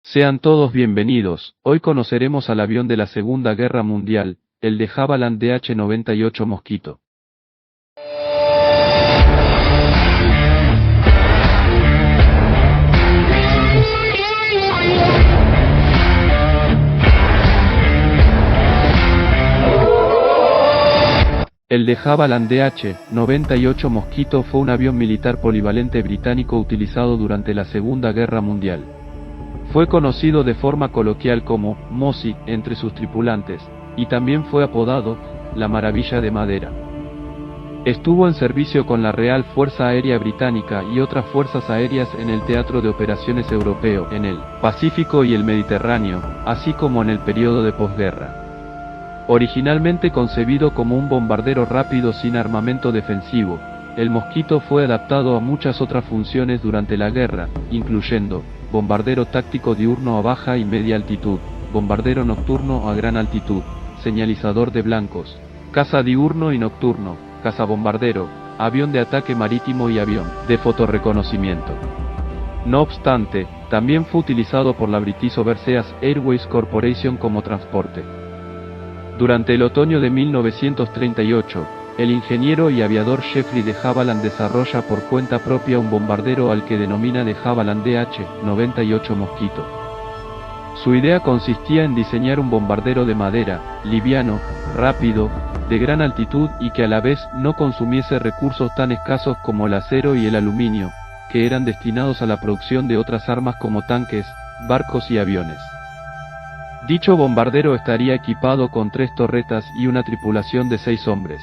Sean todos bienvenidos. Hoy conoceremos al avión de la Segunda Guerra Mundial, el de Havilland DH-98 Mosquito. El de Havilland DH-98 Mosquito fue un avión militar polivalente británico utilizado durante la Segunda Guerra Mundial. Fue conocido de forma coloquial como Mossy entre sus tripulantes, y también fue apodado la Maravilla de Madera. Estuvo en servicio con la Real Fuerza Aérea Británica y otras fuerzas aéreas en el Teatro de Operaciones Europeo, en el Pacífico y el Mediterráneo, así como en el periodo de posguerra. Originalmente concebido como un bombardero rápido sin armamento defensivo, el Mosquito fue adaptado a muchas otras funciones durante la guerra, incluyendo bombardero táctico diurno a baja y media altitud, bombardero nocturno a gran altitud, señalizador de blancos, caza diurno y nocturno, cazabombardero, avión de ataque marítimo y avión de fotorreconocimiento. No obstante, también fue utilizado por la British Overseas Airways Corporation como transporte. Durante el otoño de 1938, el ingeniero y aviador Jeffrey de Havilland desarrolla por cuenta propia un bombardero al que denomina de Havilland DH-98 Mosquito. Su idea consistía en diseñar un bombardero de madera, liviano, rápido, de gran altitud y que a la vez no consumiese recursos tan escasos como el acero y el aluminio, que eran destinados a la producción de otras armas como tanques, barcos y aviones. Dicho bombardero estaría equipado con 3 torretas y una tripulación de 6 hombres.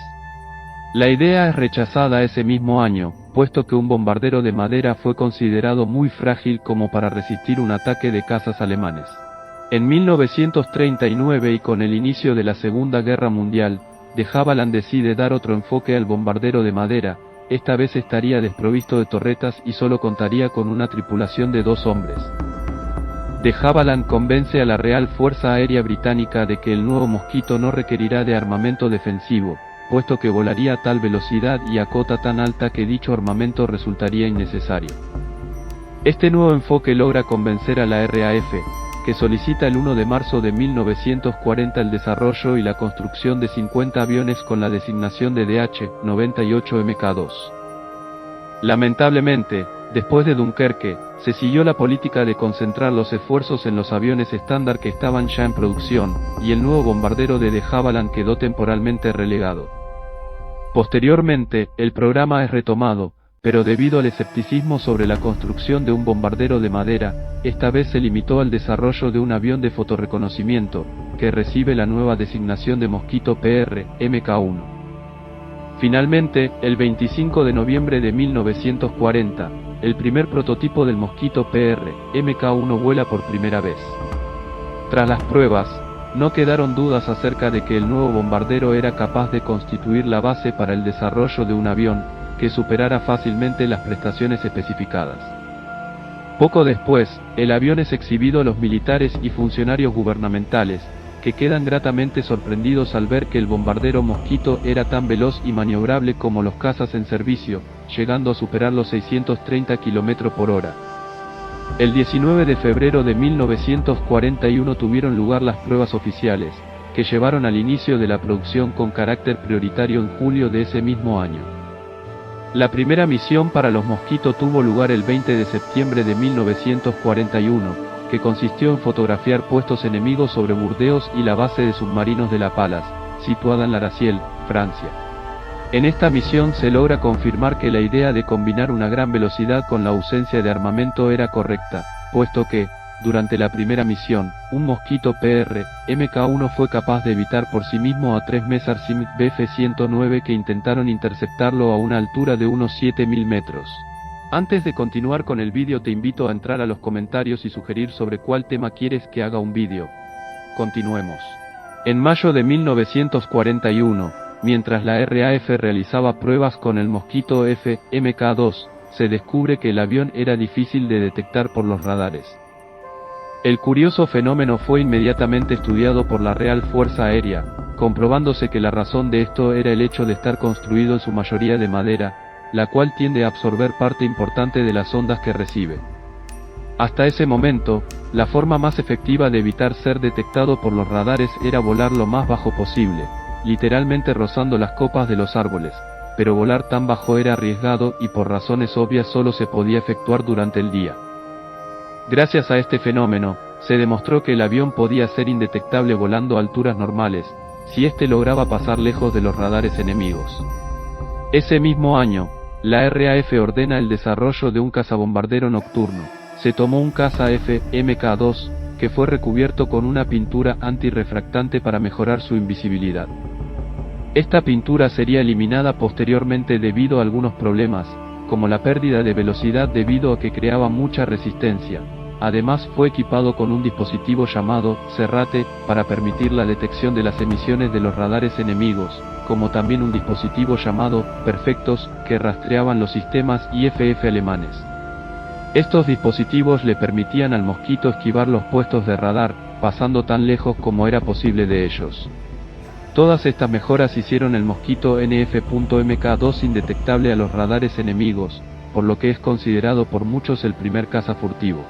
La idea es rechazada ese mismo año, puesto que un bombardero de madera fue considerado muy frágil como para resistir un ataque de cazas alemanes. En 1939 y con el inicio de la Segunda Guerra Mundial, de Havilland decide dar otro enfoque al bombardero de madera. Esta vez estaría desprovisto de torretas y solo contaría con una tripulación de 2 hombres. De Havilland convence a la Real Fuerza Aérea Británica de que el nuevo Mosquito no requerirá de armamento defensivo, puesto que volaría a tal velocidad y a cota tan alta que dicho armamento resultaría innecesario. Este nuevo enfoque logra convencer a la RAF, que solicita el 1 de marzo de 1940 el desarrollo y la construcción de 50 aviones con la designación de DH-98 Mk2. Lamentablemente, después de Dunkerque, se siguió la política de concentrar los esfuerzos en los aviones estándar que estaban ya en producción, y el nuevo bombardero de Havilland quedó temporalmente relegado. Posteriormente, el programa es retomado, pero debido al escepticismo sobre la construcción de un bombardero de madera, esta vez se limitó al desarrollo de un avión de fotorreconocimiento, que recibe la nueva designación de Mosquito PR, Mk1. Finalmente, el 25 de noviembre de 1940, el primer prototipo del Mosquito PR, Mk1 vuela por primera vez. Tras las pruebas, no quedaron dudas acerca de que el nuevo bombardero era capaz de constituir la base para el desarrollo de un avión, que superara fácilmente las prestaciones especificadas. Poco después, el avión es exhibido a los militares y funcionarios gubernamentales, que quedan gratamente sorprendidos al ver que el bombardero Mosquito era tan veloz y maniobrable como los cazas en servicio, llegando a superar los 630 km por hora. El 19 de febrero de 1941 tuvieron lugar las pruebas oficiales, que llevaron al inicio de la producción con carácter prioritario en julio de ese mismo año. La primera misión para los Mosquito tuvo lugar el 20 de septiembre de 1941, que consistió en fotografiar puestos enemigos sobre Burdeos y la base de submarinos de La Pallas, situada en La Raciel, Francia. En esta misión se logra confirmar que la idea de combinar una gran velocidad con la ausencia de armamento era correcta, puesto que, durante la primera misión, un Mosquito PR, Mk1 fue capaz de evitar por sí mismo a 3 Messerschmitt Bf-109 que intentaron interceptarlo a una altura de unos 7.000 metros. Antes de continuar con el vídeo te invito a entrar a los comentarios y sugerir sobre cuál tema quieres que haga un vídeo. Continuemos. En mayo de 1941, mientras la RAF realizaba pruebas con el Mosquito F, Mk2, se descubre que el avión era difícil de detectar por los radares. El curioso fenómeno fue inmediatamente estudiado por la Real Fuerza Aérea, comprobándose que la razón de esto era el hecho de estar construido en su mayoría de madera, la cual tiende a absorber parte importante de las ondas que recibe. Hasta ese momento, la forma más efectiva de evitar ser detectado por los radares era volar lo más bajo posible, literalmente rozando las copas de los árboles, pero volar tan bajo era arriesgado y por razones obvias solo se podía efectuar durante el día. Gracias a este fenómeno, se demostró que el avión podía ser indetectable volando a alturas normales, si éste lograba pasar lejos de los radares enemigos. Ese mismo año, la RAF ordena el desarrollo de un cazabombardero nocturno. Se tomó un caza F-Mk2, que fue recubierto con una pintura antirrefractante para mejorar su invisibilidad. Esta pintura sería eliminada posteriormente debido a algunos problemas, como la pérdida de velocidad debido a que creaba mucha resistencia. Además fue equipado con un dispositivo llamado Serrate, para permitir la detección de las emisiones de los radares enemigos, como también un dispositivo llamado Perfectos, que rastreaban los sistemas IFF alemanes. Estos dispositivos le permitían al Mosquito esquivar los puestos de radar, pasando tan lejos como era posible de ellos. Todas estas mejoras hicieron el Mosquito NF.Mk2 indetectable a los radares enemigos, por lo que es considerado por muchos el primer caza furtivo.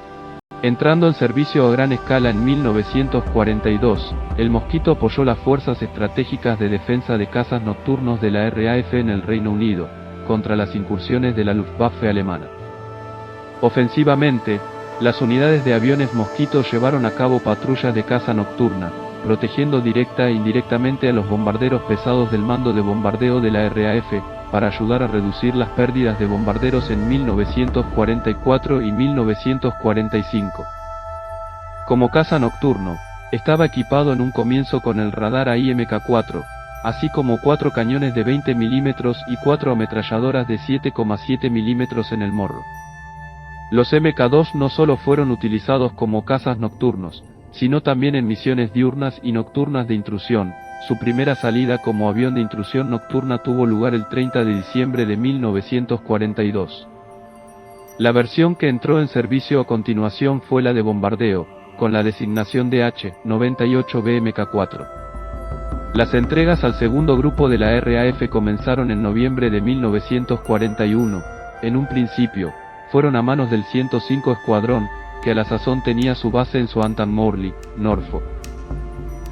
Entrando en servicio a gran escala en 1942, el Mosquito apoyó las fuerzas estratégicas de defensa de cazas nocturnos de la RAF en el Reino Unido, contra las incursiones de la Luftwaffe alemana. Ofensivamente, las unidades de aviones Mosquito llevaron a cabo patrullas de caza nocturna, protegiendo directa e indirectamente a los bombarderos pesados del mando de bombardeo de la RAF, para ayudar a reducir las pérdidas de bombarderos en 1944 y 1945. Como caza nocturno, estaba equipado en un comienzo con el radar AIMK-4, así como 4 cañones de 20 mm y 4 ametralladoras de 7,7 mm en el morro. Los Mk2 no solo fueron utilizados como cazas nocturnos, sino también en misiones diurnas y nocturnas de intrusión. Su primera salida como avión de intrusión nocturna tuvo lugar el 30 de diciembre de 1942. La versión que entró en servicio a continuación fue la de bombardeo, con la designación de H-98B Mk4. Las entregas al segundo grupo de la RAF comenzaron en noviembre de 1941, en un principio, fueron a manos del 105 Escuadrón, que a la sazón tenía su base en Southampton Morley, Norfolk.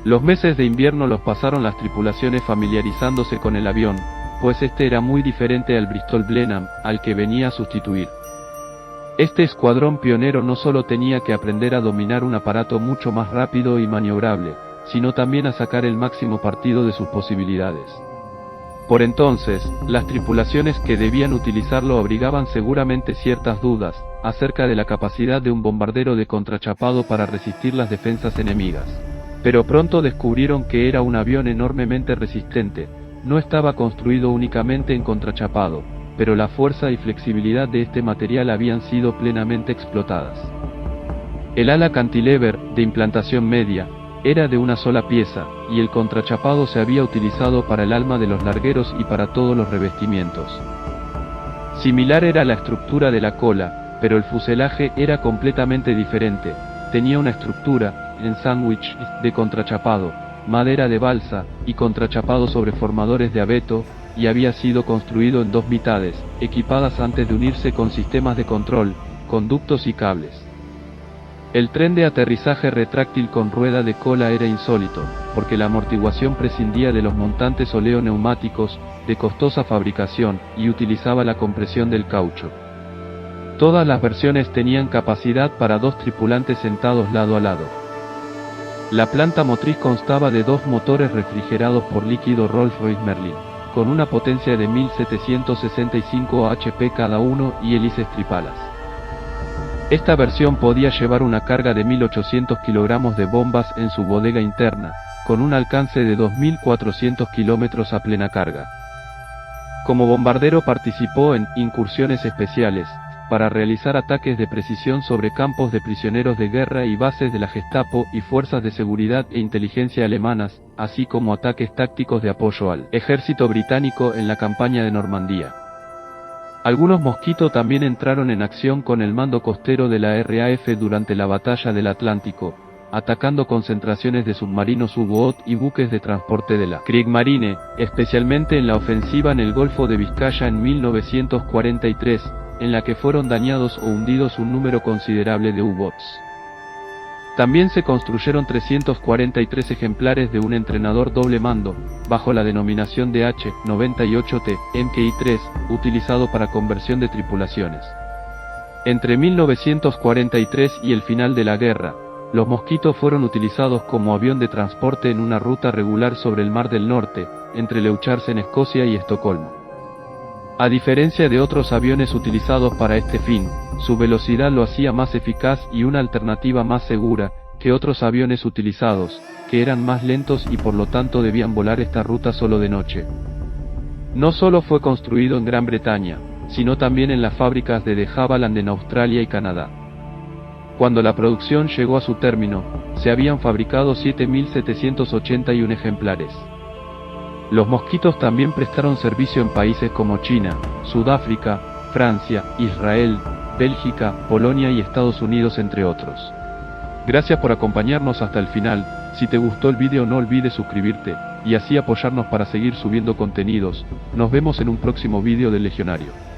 Los meses de invierno los pasaron las tripulaciones familiarizándose con el avión, pues este era muy diferente al Bristol Blenheim, al que venía a sustituir. Este escuadrón pionero no solo tenía que aprender a dominar un aparato mucho más rápido y maniobrable, sino también a sacar el máximo partido de sus posibilidades. Por entonces, las tripulaciones que debían utilizarlo abrigaban seguramente ciertas dudas acerca de la capacidad de un bombardero de contrachapado para resistir las defensas enemigas. Pero pronto descubrieron que era un avión enormemente resistente. No estaba construido únicamente en contrachapado, pero la fuerza y flexibilidad de este material habían sido plenamente explotadas. El ala cantilever, de implantación media, era de una sola pieza, y el contrachapado se había utilizado para el alma de los largueros y para todos los revestimientos. Similar era la estructura de la cola, pero el fuselaje era completamente diferente. Tenía una estructura, en sándwich, de contrachapado, madera de balsa, y contrachapado sobre formadores de abeto, y había sido construido en 2 mitades, equipadas antes de unirse con sistemas de control, conductos y cables. El tren de aterrizaje retráctil con rueda de cola era insólito, porque la amortiguación prescindía de los montantes oleoneumáticos, de costosa fabricación, y utilizaba la compresión del caucho. Todas las versiones tenían capacidad para 2 tripulantes sentados lado a lado. La planta motriz constaba de 2 motores refrigerados por líquido Rolls-Royce Merlin, con una potencia de 1765 HP cada uno y hélices tripalas. Esta versión podía llevar una carga de 1800 kilogramos de bombas en su bodega interna, con un alcance de 2400 kilómetros a plena carga. Como bombardero participó en incursiones especiales, para realizar ataques de precisión sobre campos de prisioneros de guerra y bases de la Gestapo y fuerzas de seguridad e inteligencia alemanas, así como ataques tácticos de apoyo al ejército británico en la campaña de Normandía. Algunos Mosquito también entraron en acción con el mando costero de la RAF durante la Batalla del Atlántico, atacando concentraciones de submarinos U-Boot y buques de transporte de la Kriegsmarine, especialmente en la ofensiva en el Golfo de Vizcaya en 1943, en la que fueron dañados o hundidos un número considerable de U-Boats. También se construyeron 343 ejemplares de un entrenador doble mando, bajo la denominación de H-98T Mki-3, utilizado para conversión de tripulaciones. Entre 1943 y el final de la guerra, los Mosquito fueron utilizados como avión de transporte en una ruta regular sobre el Mar del Norte, entre Leuchars en Escocia y Estocolmo. A diferencia de otros aviones utilizados para este fin, su velocidad lo hacía más eficaz y una alternativa más segura que otros aviones utilizados, que eran más lentos y por lo tanto debían volar esta ruta solo de noche. No solo fue construido en Gran Bretaña, sino también en las fábricas de De Havilland en Australia y Canadá. Cuando la producción llegó a su término, se habían fabricado 7.781 ejemplares. Los Mosquitos también prestaron servicio en países como China, Sudáfrica, Francia, Israel, Bélgica, Polonia y Estados Unidos, entre otros. Gracias por acompañarnos hasta el final. Si te gustó el video no olvides suscribirte, y así apoyarnos para seguir subiendo contenidos. Nos vemos en un próximo video del Legionario.